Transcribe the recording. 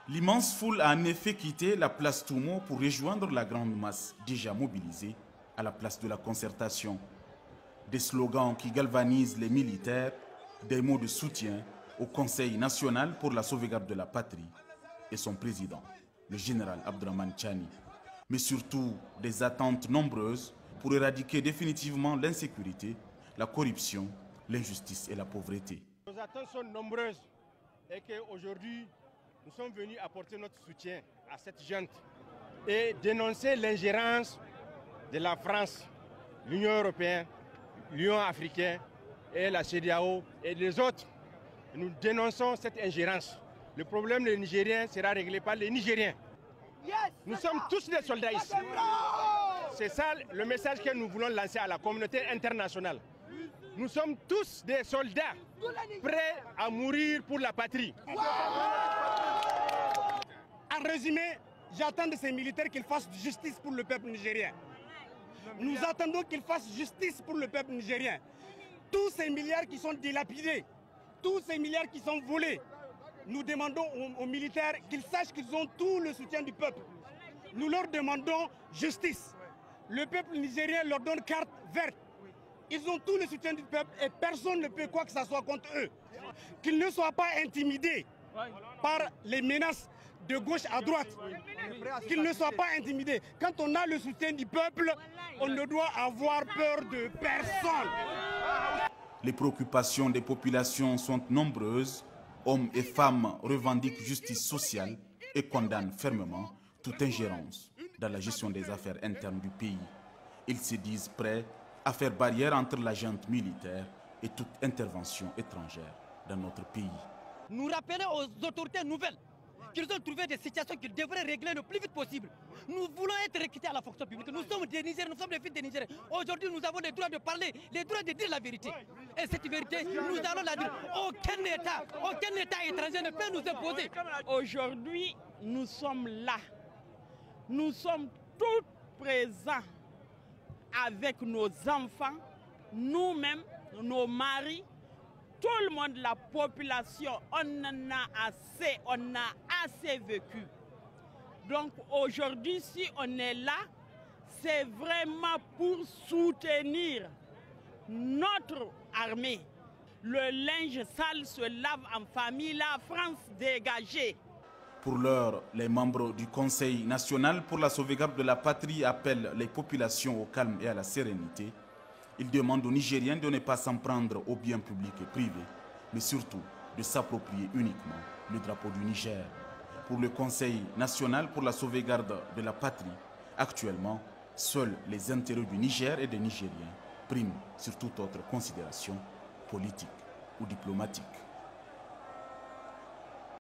L'immense foule a en effet quitté la place Toumo pour rejoindre la grande masse déjà mobilisée à la place de la concertation. Des slogans qui galvanisent les militaires, des mots de soutien au Conseil national pour la sauvegarde de la patrie et son président, le général Abdraman Tchani, mais surtout des attentes nombreuses pour éradiquer définitivement l'insécurité, la corruption, l'injustice et la pauvreté. Nos attentes sont nombreuses et qu'aujourd'hui, nous sommes venus apporter notre soutien à cette junte et dénoncer l'ingérence de la France, l'Union européenne, l'Union africaine et la CEDEAO et les autres. Nous dénonçons cette ingérence. Le problème des Nigériens sera réglé par les Nigériens. Nous sommes tous des soldats ici. C'est ça le message que nous voulons lancer à la communauté internationale. Nous sommes tous des soldats prêts à mourir pour la patrie. En résumé, j'attends de ces militaires qu'ils fassent justice pour le peuple nigérien. Nous attendons qu'ils fassent justice pour le peuple nigérien. Tous ces milliards qui sont dilapidés, tous ces milliards qui sont volés, nous demandons aux militaires qu'ils sachent qu'ils ont tout le soutien du peuple. Nous leur demandons justice. Le peuple nigérien leur donne carte verte. Ils ont tout le soutien du peuple et personne ne peut quoi que ce soit contre eux. Qu'ils ne soient pas intimidés par les menaces de gauche à droite. Qu'ils ne soient pas intimidés. Quand on a le soutien du peuple, on ne doit avoir peur de personne. Les préoccupations des populations sont nombreuses. Hommes et femmes revendiquent justice sociale et condamnent fermement toute ingérence dans la gestion des affaires internes du pays. Ils se disent prêts à faire barrière entre la junte militaire et toute intervention étrangère dans notre pays. Nous rappelons aux autorités nouvelles qu'ils ont trouvé des situations qu'ils devraient régler le plus vite possible. Nous voulons être recrutés à la fonction publique. Nous sommes des Nigériens, nous sommes les fils des Nigériens. Aujourd'hui, nous avons le droit de parler, le droit de dire la vérité. Et cette vérité, nous allons la dire. Aucun État étranger ne peut nous imposer. Aujourd'hui, nous sommes là. Nous sommes tous présents avec nos enfants, nous-mêmes, nos maris, tout le monde, la population, on en a assez vécu. Donc aujourd'hui, si on est là, c'est vraiment pour soutenir notre armée. Le linge sale se lave en famille, la France dégagée. Pour l'heure, les membres du Conseil national pour la sauvegarde de la patrie appellent les populations au calme et à la sérénité. Ils demandent aux Nigériens de ne pas s'en prendre aux biens publics et privés, mais surtout de s'approprier uniquement le drapeau du Niger. Pour le Conseil national pour la sauvegarde de la patrie, actuellement, seuls les intérêts du Niger et des Nigériens priment sur toute autre considération politique ou diplomatique.